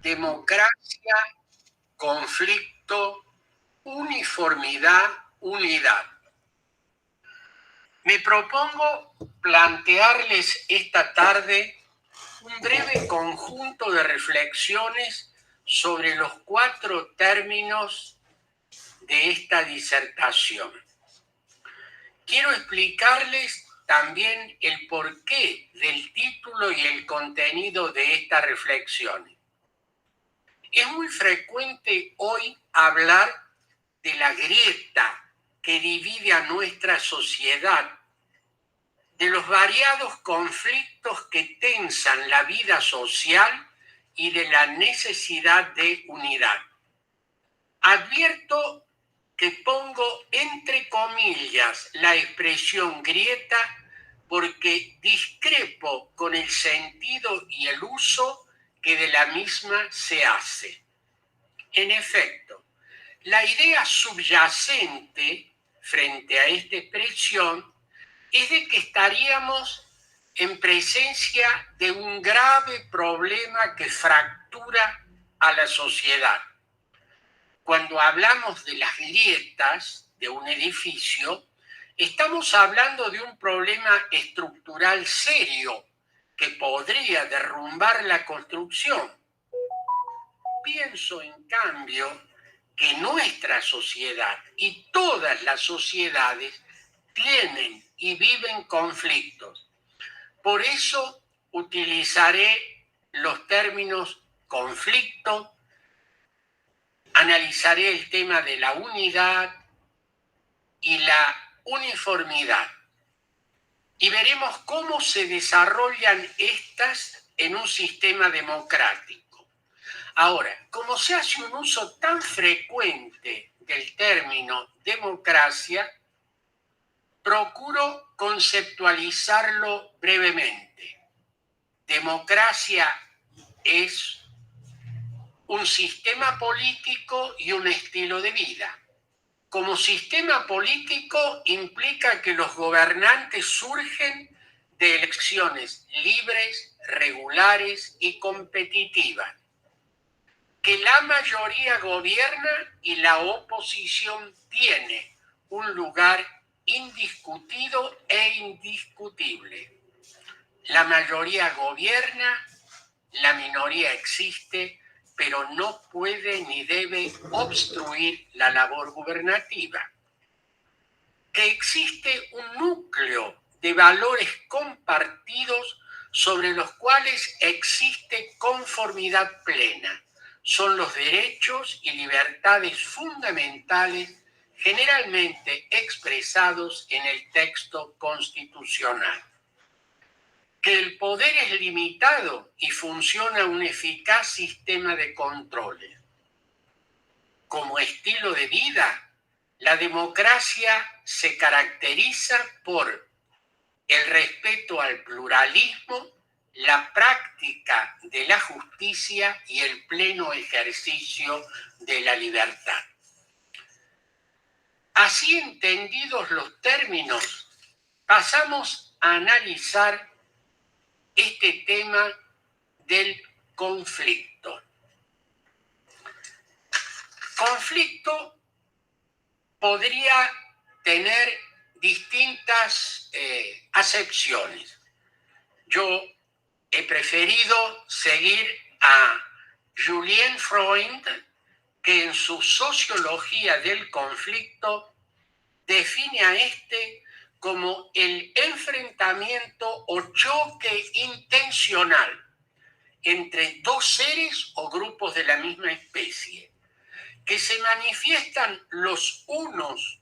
democracia, conflicto, uniformidad, unidad. Me propongo plantearles esta tarde un breve conjunto de reflexiones sobre los 4 términos de esta disertación. Quiero explicarles también el porqué del título y el contenido de estas reflexiones. Es muy frecuente hoy hablar de la grieta que divide a nuestra sociedad, de los variados conflictos que tensan la vida social y de la necesidad de unidad. Advierto que pongo entre comillas la expresión grieta porque discrepo con el sentido y el uso que de la misma se hace. En efecto, la idea subyacente frente a esta expresión es de que estaríamos en presencia de un grave problema que fractura a la sociedad. Cuando hablamos de las grietas de un edificio, estamos hablando de un problema estructural serio que podría derrumbar la construcción. Pienso, en cambio, que nuestra sociedad y todas las sociedades tienen y viven conflictos. Por eso utilizaré los términos conflicto, analizaré el tema de la unidad y la uniformidad y veremos cómo se desarrollan estas en un sistema democrático. Ahora, como se hace un uso tan frecuente del término democracia, procuro conceptualizarlo brevemente. Democracia es un sistema político y un estilo de vida. Como sistema político implica que los gobernantes surgen de elecciones libres, regulares y competitivas, que la mayoría gobierna y la oposición tiene un lugar indiscutido e indiscutible. La mayoría gobierna, la minoría existe, pero no puede ni debe obstruir la labor gubernativa. Que existe un núcleo de valores compartidos sobre los cuales existe conformidad plena. Son los derechos y libertades fundamentales generalmente expresados en el texto constitucional. Que el poder es limitado y funciona un eficaz sistema de controles. Como estilo de vida, la democracia se caracteriza por el respeto al pluralismo, la práctica de la justicia y el pleno ejercicio de la libertad. Así entendidos los términos, pasamos a analizar este tema del conflicto. Conflicto podría tener distintas acepciones. Yo he preferido seguir a Julien Freund, que en su Sociología del Conflicto define a este como el enfrentamiento o choque intencional entre dos seres o grupos de la misma especie, que se manifiestan los unos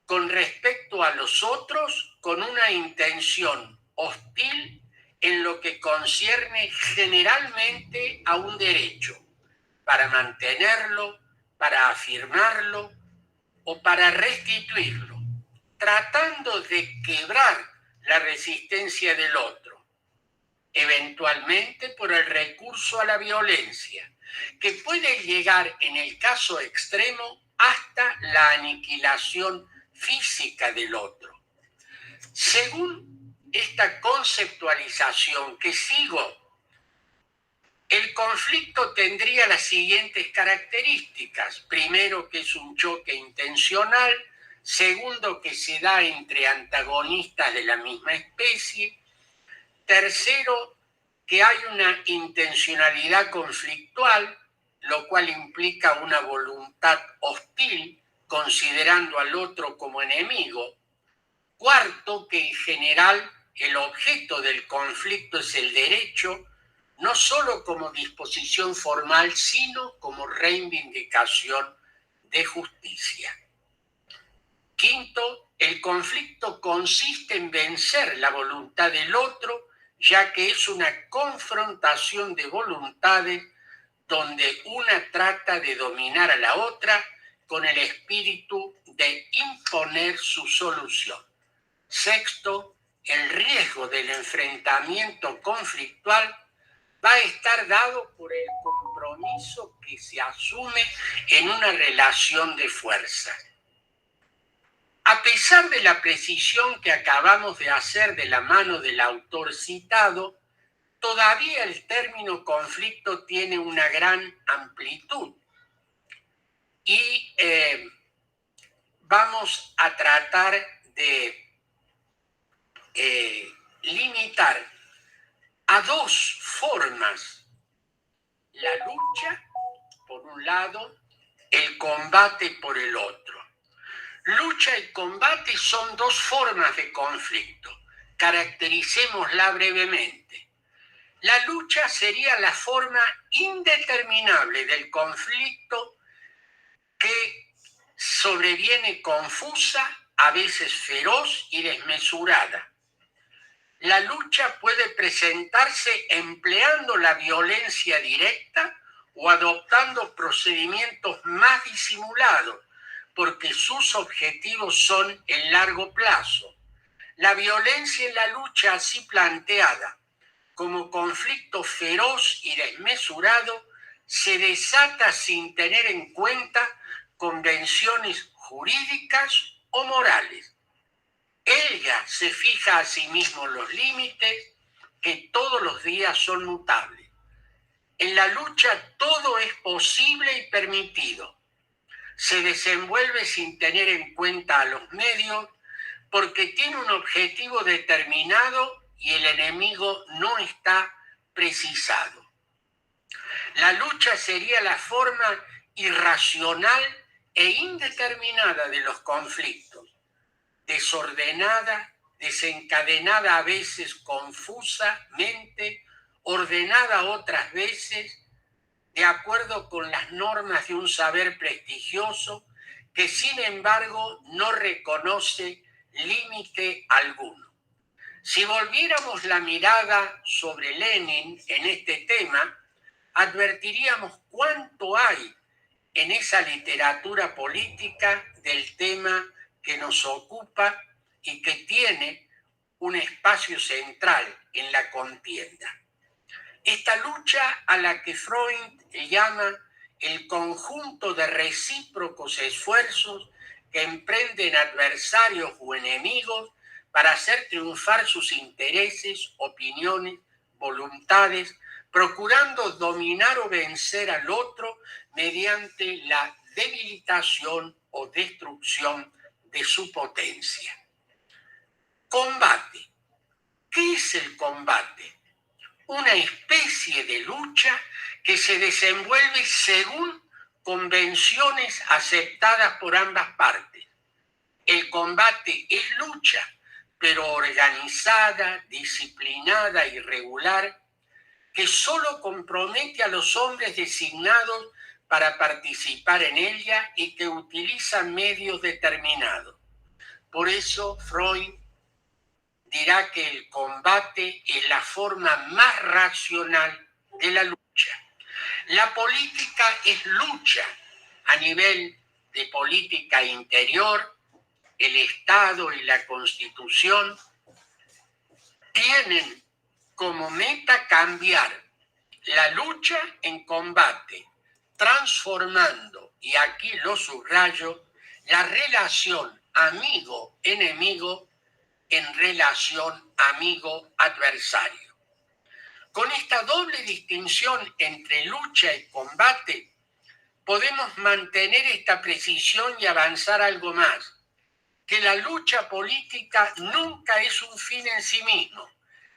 con respecto a los otros con una intención hostil en lo que concierne generalmente a un derecho, para mantenerlo, para afirmarlo o para restituirlo, tratando de quebrar la resistencia del otro, eventualmente por el recurso a la violencia, que puede llegar en el caso extremo hasta la aniquilación física del otro. Según esta conceptualización que sigo, El conflicto tendría las siguientes características. Primero, que es un choque intencional. Segundo, que se da entre antagonistas de la misma especie. Tercero, que hay una intencionalidad conflictual, lo cual implica una voluntad hostil, considerando al otro como enemigo. Cuarto, que en general el objeto del conflicto es el derecho, no solo como disposición formal, sino como reivindicación de justicia. Quinto, el conflicto consiste en vencer la voluntad del otro, ya que es una confrontación de voluntades donde una trata de dominar a la otra con el espíritu de imponer su solución. Sexto, el riesgo del enfrentamiento conflictual va a estar dado por el compromiso que se asume en una relación de fuerza. A pesar de la precisión que acabamos de hacer de la mano del autor citado, todavía el término conflicto tiene una gran amplitud y vamos a tratar de limitar a dos formas: la lucha por un lado, el combate por el otro. Lucha y combate son dos formas de conflicto. Caractericémosla brevemente. La lucha sería la forma indeterminable del conflicto que sobreviene confusa, a veces feroz y desmesurada. La lucha puede presentarse empleando la violencia directa o adoptando procedimientos más disimulados, porque sus objetivos son en largo plazo. La violencia en la lucha así planteada como conflicto feroz y desmesurado se desata sin tener en cuenta convenciones jurídicas o morales. Ella se fija a sí mismo los límites que todos los días son mutables. En la lucha todo es posible y permitido. Se desenvuelve sin tener en cuenta a los medios porque tiene un objetivo determinado y el enemigo no está precisado. La lucha sería la forma irracional e indeterminada de los conflictos, desordenada, desencadenada a veces confusamente, ordenada otras veces, de acuerdo con las normas de un saber prestigioso que sin embargo no reconoce límite alguno. Si volviéramos la mirada sobre Lenin en este tema, advertiríamos cuánto hay en esa literatura política del tema que nos ocupa y que tiene un espacio central en la contienda. Esta lucha a la que Freud llama el conjunto de recíprocos esfuerzos que emprenden adversarios o enemigos para hacer triunfar sus intereses, opiniones, voluntades, procurando dominar o vencer al otro mediante la debilitación o destrucción de su potencia. Combate. ¿Qué es el combate? Una especie de lucha que se desenvuelve según convenciones aceptadas por ambas partes. El combate es lucha, pero organizada, disciplinada y regular, que solo compromete a los hombres designados para participar en ella y que utilizan medios determinados. Por eso Freud dirá que el combate es la forma más racional de la lucha. La política es lucha a nivel de política interior. El Estado y la Constitución tienen como meta cambiar la lucha en combate, transformando, y aquí lo subrayo, la relación amigo-enemigo en relación amigo-adversario. Con esta doble distinción entre lucha y combate, podemos mantener esta precisión y avanzar algo más, que la lucha política nunca es un fin en sí mismo,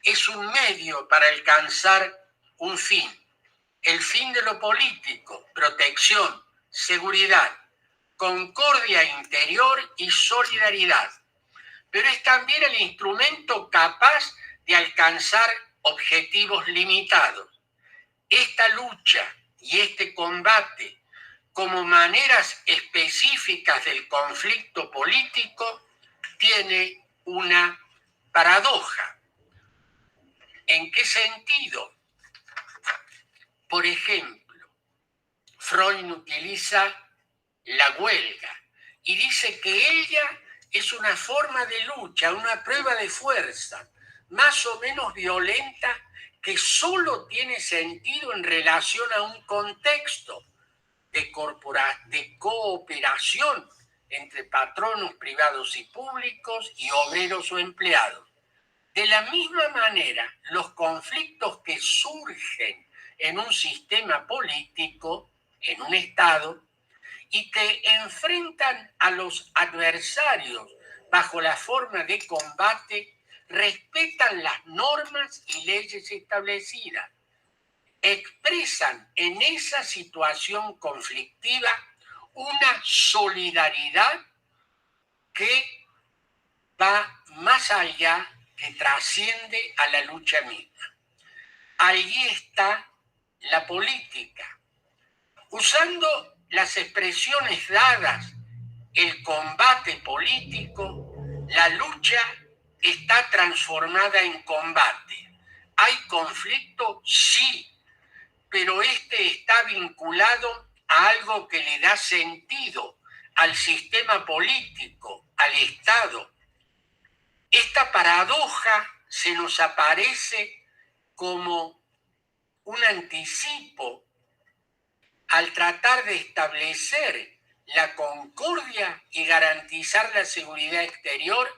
es un medio para alcanzar un fin. El fin de lo político: protección, seguridad, concordia interior y solidaridad. Pero es también el instrumento capaz de alcanzar objetivos limitados. Esta lucha y este combate, como maneras específicas del conflicto político, tiene una paradoja. ¿En qué sentido? Por ejemplo, Freud utiliza la huelga y dice que ella es una forma de lucha, una prueba de fuerza, más o menos violenta, que solo tiene sentido en relación a un contexto de cooperación entre patronos privados y públicos y obreros o empleados. De la misma manera, los conflictos que surgen en un sistema político, en un Estado, y que enfrentan a los adversarios bajo la forma de combate, respetan las normas y leyes establecidas, expresan en esa situación conflictiva una solidaridad que va más allá, que trasciende a la lucha misma. Allí está la política. Usando las expresiones dadas, el combate político, la lucha está transformada en combate. ¿Hay conflicto? Sí, pero este está vinculado a algo que le da sentido al sistema político, al Estado. Esta paradoja se nos aparece como un anticipo al tratar de establecer la concordia y garantizar la seguridad exterior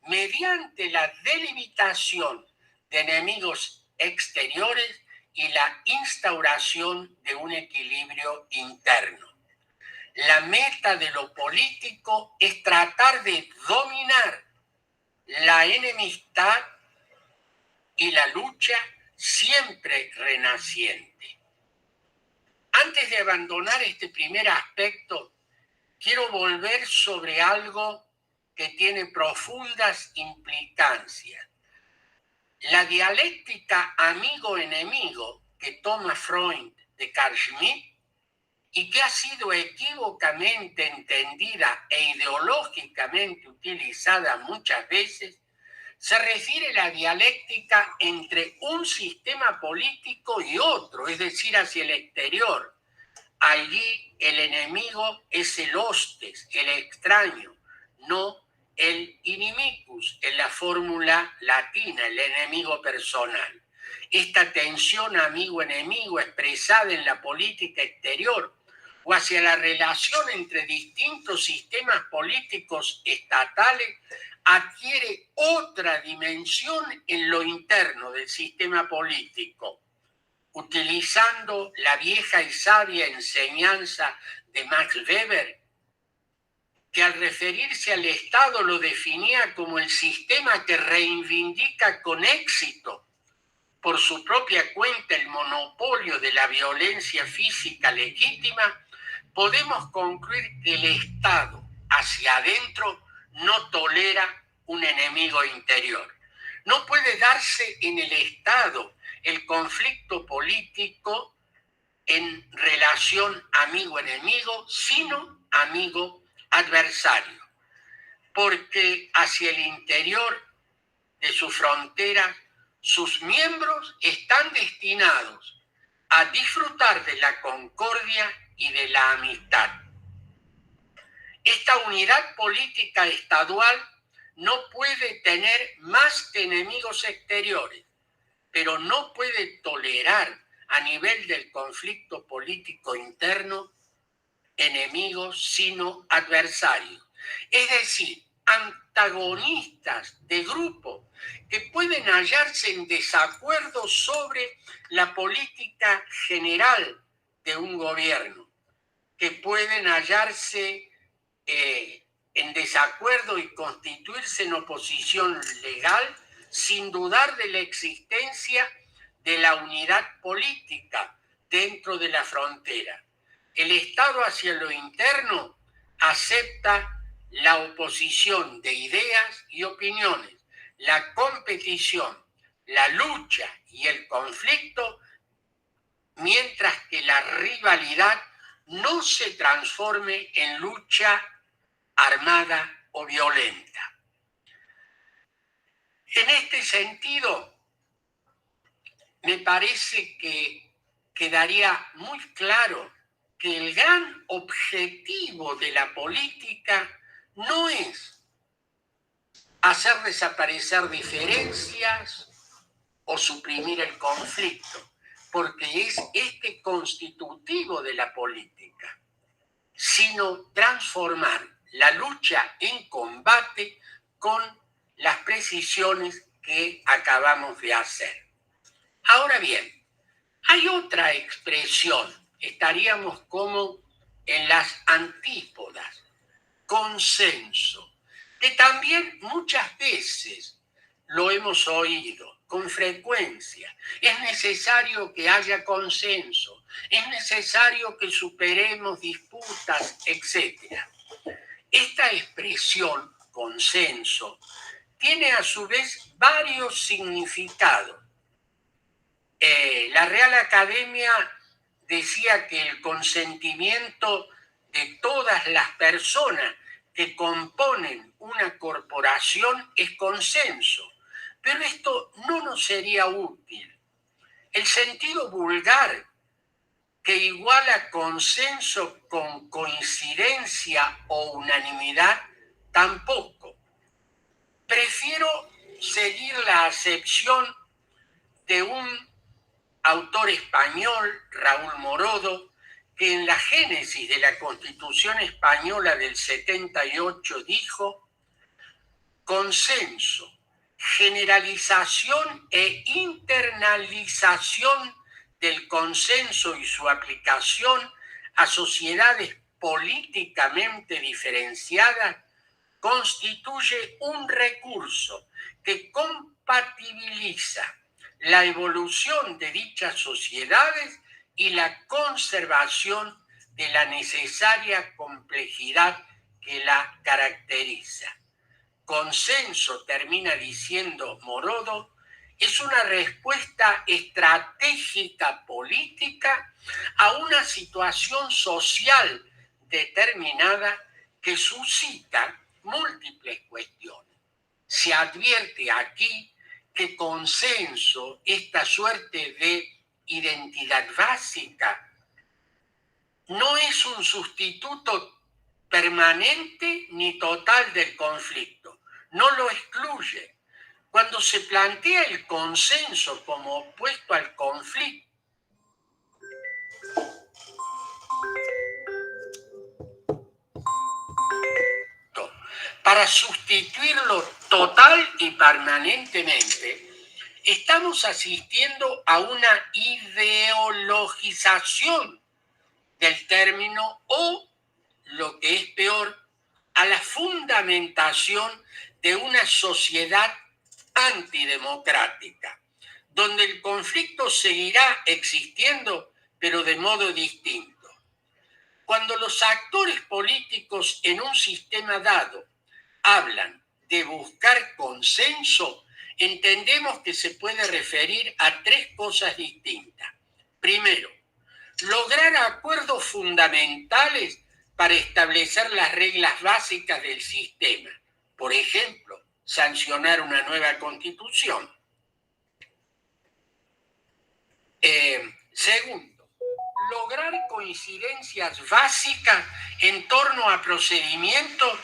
mediante la delimitación de enemigos exteriores y la instauración de un equilibrio interno. La meta de lo político es tratar de dominar la enemistad y la lucha siempre renaciente. Antes de abandonar este primer aspecto, quiero volver sobre algo que tiene profundas implicancias. La dialéctica amigo-enemigo que toma Freud de Carl Schmitt y que ha sido equívocamente entendida e ideológicamente utilizada muchas veces, se refiere a la dialéctica entre un sistema político y otro, es decir, hacia el exterior. Allí el enemigo es el hostes, el extraño, no el inimicus, en la fórmula latina, el enemigo personal. Esta tensión amigo-enemigo expresada en la política exterior o hacia la relación entre distintos sistemas políticos estatales adquiere otra dimensión en lo interno del sistema político, utilizando la vieja y sabia enseñanza de Max Weber, que al referirse al Estado lo definía como el sistema que reivindica con éxito por su propia cuenta el monopolio de la violencia física legítima, podemos concluir que el Estado hacia adentro no tolera un enemigo interior. No puede darse en el Estado el conflicto político en relación amigo-enemigo, sino amigo-adversario, porque hacia el interior de su frontera sus miembros están destinados a disfrutar de la concordia y de la amistad. Esta unidad política estadual no puede tener más que enemigos exteriores, pero no puede tolerar a nivel del conflicto político interno enemigos, sino adversarios. Es decir, antagonistas de grupo que pueden hallarse en desacuerdo sobre la política general de un gobierno, que pueden hallarse en desacuerdo y constituirse en oposición legal sin dudar de la existencia de la unidad política dentro de la frontera. El Estado hacia lo interno acepta la oposición de ideas y opiniones, la competición, la lucha y el conflicto, mientras que la rivalidad no se transforme en lucha armada o violenta. En este sentido, me parece que quedaría muy claro que el gran objetivo de la política no es hacer desaparecer diferencias o suprimir el conflicto, porque es este constitutivo de la política, sino transformar la lucha en combate con las precisiones que acabamos de hacer. Ahora bien, hay otra expresión, estaríamos como en las antípodas, consenso, que también muchas veces lo hemos oído con frecuencia. Es necesario que haya consenso, es necesario que superemos disputas, etc. Esta expresión, consenso, tiene a su vez varios significados. La Real Academia decía que el consentimiento de todas las personas que componen una corporación es consenso, pero esto no nos sería útil. El sentido vulgar, que iguala consenso con coincidencia o unanimidad, tampoco. Prefiero seguir la acepción de un autor español, Raúl Morodo, que en la génesis de la Constitución Española del 78 dijo: consenso, generalización e internalización del consenso y su aplicación a sociedades políticamente diferenciadas constituye un recurso que compatibiliza la evolución de dichas sociedades y la conservación de la necesaria complejidad que la caracteriza. Consenso, termina diciendo Morodo, es una respuesta estratégica política a una situación social determinada que suscita múltiples cuestiones. Se advierte aquí que consenso, esta suerte de identidad básica, no es un sustituto permanente ni total del conflicto, no lo excluye. Cuando se plantea el consenso como opuesto al conflicto, para sustituirlo total y permanentemente, estamos asistiendo a una ideologización del término o, lo que es peor, a la fundamentación de una sociedad antidemocrática, donde el conflicto seguirá existiendo, pero de modo distinto. Cuando los actores políticos en un sistema dado hablan de buscar consenso, entendemos que se puede referir a tres cosas distintas. Primero, lograr acuerdos fundamentales para establecer las reglas básicas del sistema. Por ejemplo, sancionar una nueva constitución. Segundo, lograr coincidencias básicas en torno a procedimientos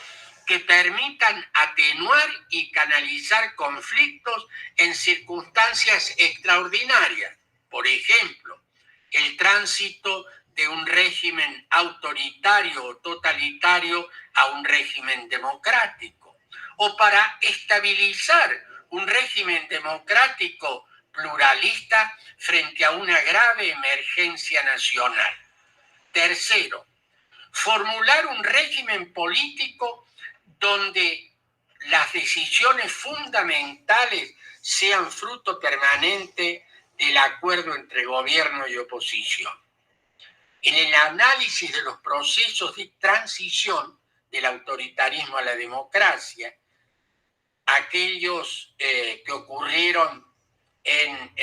que permitan atenuar y canalizar conflictos en circunstancias extraordinarias. Por ejemplo, el tránsito de un régimen autoritario o totalitario a un régimen democrático, o para estabilizar un régimen democrático pluralista frente a una grave emergencia nacional. Tercero, formular un régimen político donde las decisiones fundamentales sean fruto permanente del acuerdo entre gobierno y oposición. En el análisis de los procesos de transición del autoritarismo a la democracia, aquellos que ocurrieron en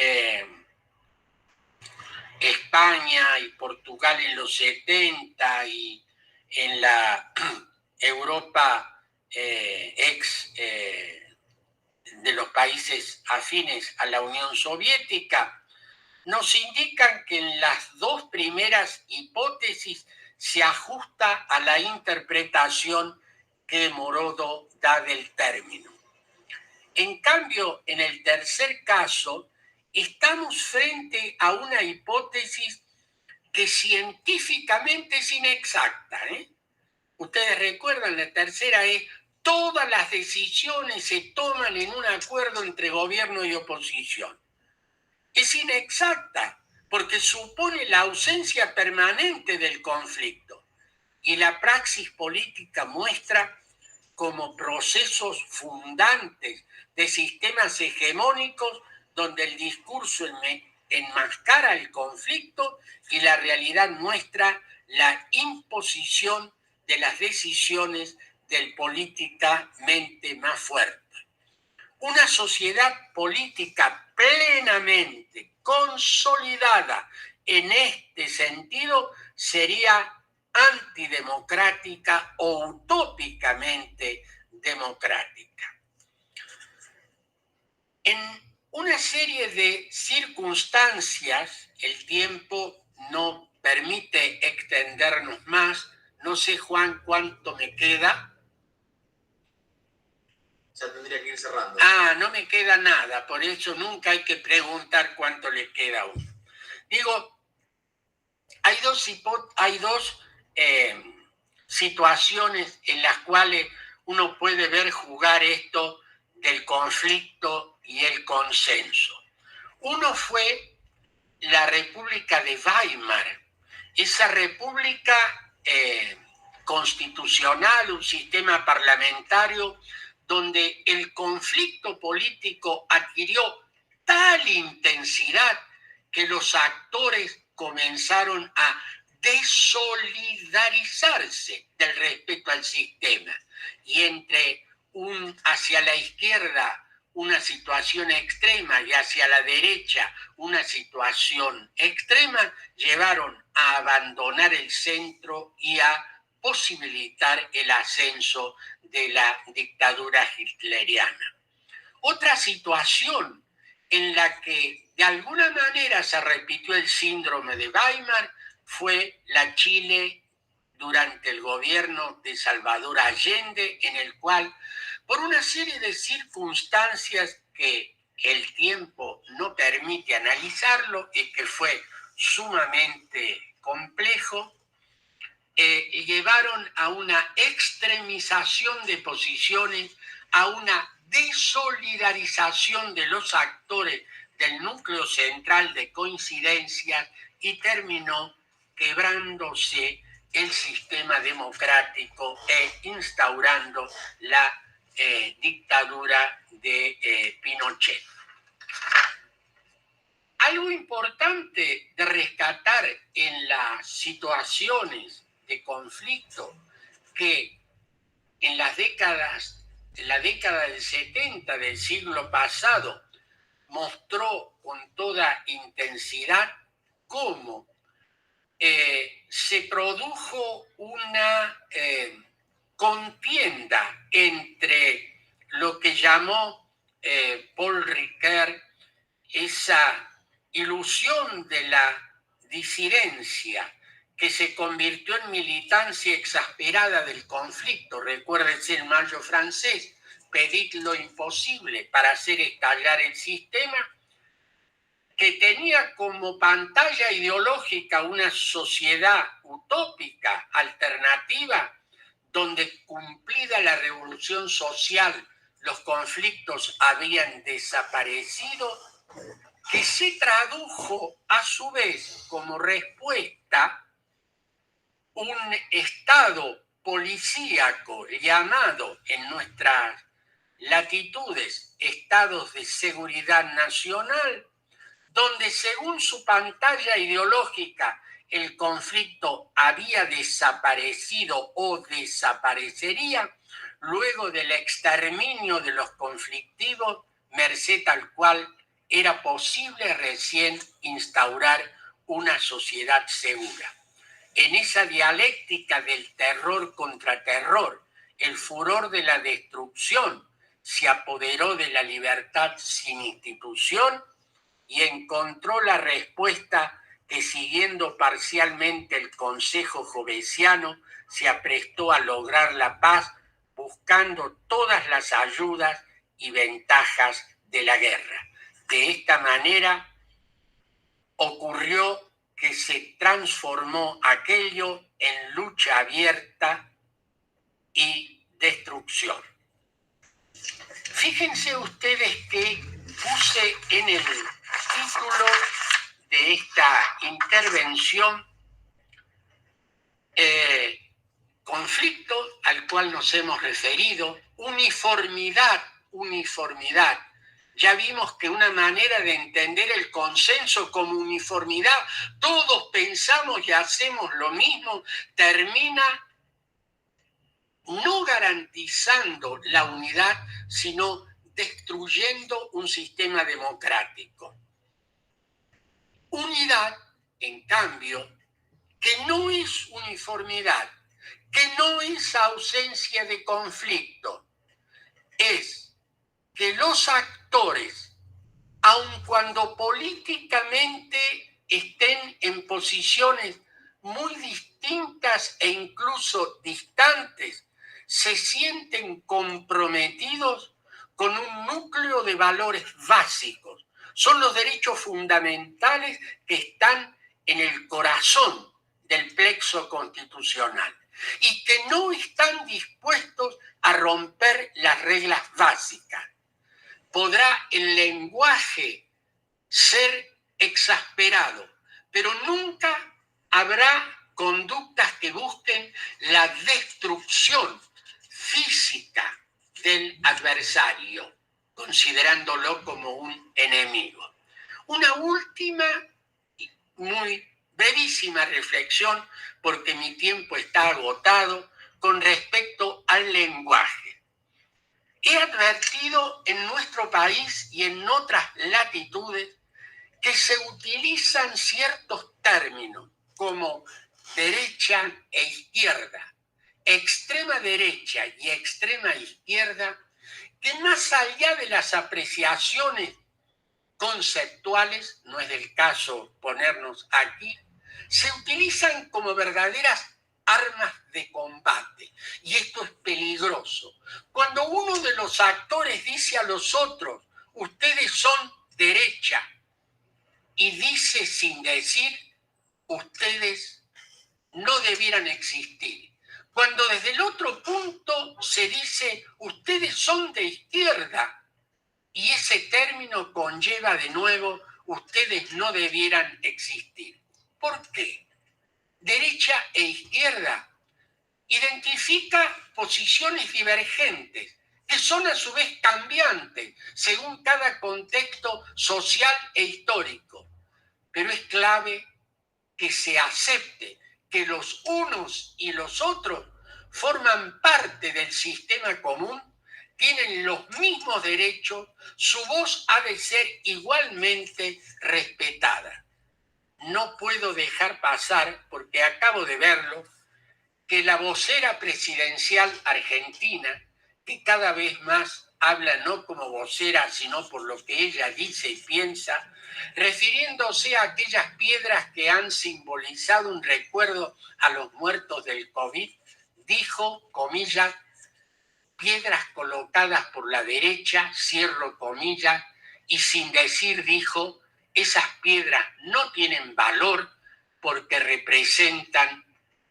España y Portugal en los 70 y en la Europa de los países afines a la Unión Soviética, nos indican que en las dos primeras hipótesis se ajusta a la interpretación que Morodo da del término. En cambio, en el tercer caso, estamos frente a una hipótesis que científicamente es inexacta. Ustedes recuerdan, la tercera es: todas las decisiones se toman en un acuerdo entre gobierno y oposición. Es inexacta porque supone la ausencia permanente del conflicto, y la praxis política muestra como procesos fundantes de sistemas hegemónicos donde el discurso enmascara el conflicto y la realidad muestra la imposición de las decisiones del políticamente más fuerte. Una sociedad política plenamente consolidada en este sentido sería antidemocrática o utópicamente democrática. En una serie de circunstancias, el tiempo no permite extendernos más. No sé, Juan, cuánto me queda. Ya tendría que ir cerrando. No me queda nada, por eso nunca hay que preguntar cuánto le queda a uno. Digo, hay dos situaciones en las cuales uno puede ver jugar esto del conflicto y el consenso. Uno fue la República de Weimar, esa república constitucional, un sistema parlamentario donde el conflicto político adquirió tal intensidad que los actores comenzaron a desolidarizarse del respeto al sistema, y entre hacia la izquierda una situación extrema y hacia la derecha una situación extrema, llevaron a abandonar el centro y a posibilitar el ascenso de la dictadura hitleriana. Otra situación en la que de alguna manera se repitió el síndrome de Weimar fue la Chile durante el gobierno de Salvador Allende, en el cual, por una serie de circunstancias que el tiempo no permite analizarlo y que fue sumamente complejo, llevaron a una extremización de posiciones, a una desolidarización de los actores del núcleo central de coincidencias, y terminó quebrándose el sistema democrático e instaurando la dictadura de Pinochet. Algo importante de rescatar en las situaciones de conflicto que en la década del 70 del siglo pasado mostró con toda intensidad cómo se produjo una contienda entre lo que llamó Paul Ricoeur esa ilusión de la disidencia que se convirtió en militancia exasperada del conflicto. Recuérdense el Mayo francés: pedid lo imposible para hacer estallar el sistema, que tenía como pantalla ideológica una sociedad utópica, alternativa, donde cumplida la revolución social los conflictos habían desaparecido, que se tradujo a su vez como respuesta un estado policíaco llamado en nuestras latitudes estados de seguridad nacional, donde según su pantalla ideológica el conflicto había desaparecido o desaparecería luego del exterminio de los conflictivos, merced al cual era posible recién instaurar una sociedad segura. En esa dialéctica del terror contra terror, el furor de la destrucción se apoderó de la libertad sin institución y encontró la respuesta que, siguiendo parcialmente el consejo jovesiano, se aprestó a lograr la paz buscando todas las ayudas y ventajas de la guerra. De esta manera ocurrió que se transformó aquello en lucha abierta y destrucción. Fíjense ustedes que puse en el título de esta intervención conflicto al cual nos hemos referido, uniformidad. Ya vimos que una manera de entender el consenso como uniformidad, todos pensamos y hacemos lo mismo, termina no garantizando la unidad, sino destruyendo un sistema democrático. Unidad, en cambio, que no es uniformidad, que no es ausencia de conflicto, es que los actores, aun cuando políticamente estén en posiciones muy distintas e incluso distantes, se sienten comprometidos con un núcleo de valores básicos. Son los derechos fundamentales que están en el corazón del plexo constitucional y que no están dispuestos a romper las reglas básicas. Podrá el lenguaje ser exasperado, pero nunca habrá conductas que busquen la destrucción física del adversario, considerándolo como un enemigo. Una última, muy brevísima reflexión, porque mi tiempo está agotado, con respecto al lenguaje. He advertido en nuestro país y en otras latitudes que se utilizan ciertos términos como derecha e izquierda, extrema derecha y extrema izquierda, que más allá de las apreciaciones conceptuales, no es del caso ponernos aquí, se utilizan como verdaderas armas de combate. Y esto es peligroso. Cuando uno de los actores dice a los otros, ustedes son derecha, y dice sin decir, ustedes no debieran existir. Cuando desde el otro punto se dice, ustedes son de izquierda, y ese término conlleva de nuevo, ustedes no debieran existir. ¿Por qué? Derecha e izquierda identifica posiciones divergentes que son a su vez cambiantes según cada contexto social e histórico. Pero es clave que se acepte que los unos y los otros forman parte del sistema común, tienen los mismos derechos, su voz ha de ser igualmente respetada. No puedo dejar pasar, porque acabo de verlo, que la vocera presidencial argentina, que cada vez más habla no como vocera, sino por lo que ella dice y piensa, refiriéndose a aquellas piedras que han simbolizado un recuerdo a los muertos del COVID, dijo, comillas, piedras colocadas por la derecha, cierro comillas, y sin decir dijo, esas piedras no tienen valor porque representan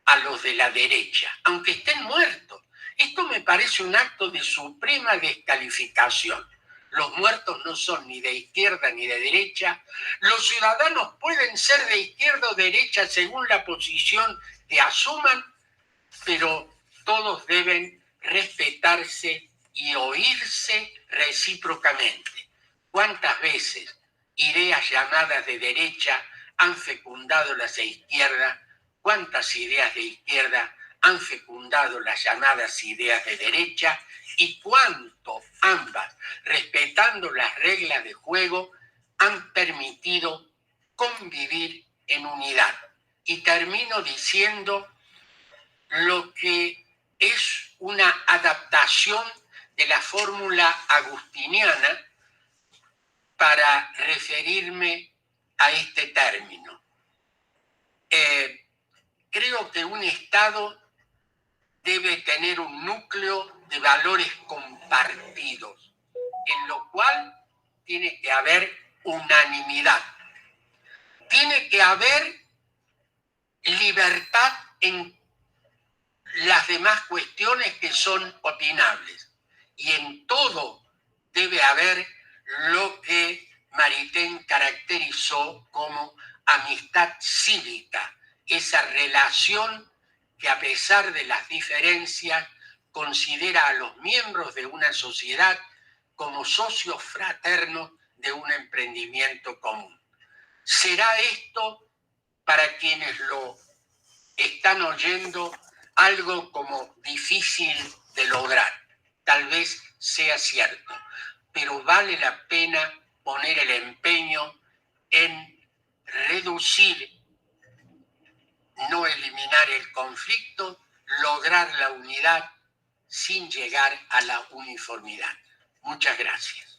a los de la derecha, aunque estén muertos. Esto me parece un acto de suprema descalificación. Los muertos no son ni de izquierda ni de derecha. Los ciudadanos pueden ser de izquierda o derecha según la posición que asuman, pero todos deben respetarse y oírse recíprocamente. ¿Cuántas veces ideas llamadas de derecha han fecundado las de izquierda? ¿Cuántas ideas de izquierda han fecundado las llamadas ideas de derecha? ¿Y cuánto ambas, respetando las reglas de juego, han permitido convivir en unidad? Y termino diciendo lo que es una adaptación de la fórmula agustiniana para referirme a este término. Creo que un Estado debe tener un núcleo de valores compartidos, en lo cual tiene que haber unanimidad. Tiene que haber libertad en las demás cuestiones que son opinables. Y en todo debe haber lo que Maritain caracterizó como amistad cívica, esa relación que a pesar de las diferencias considera a los miembros de una sociedad como socios fraternos de un emprendimiento común. ¿Será esto para quienes lo están oyendo algo como difícil de lograr? Tal vez sea cierto, pero vale la pena poner el empeño en reducir, no eliminar el conflicto, lograr la unidad sin llegar a la uniformidad. Muchas gracias.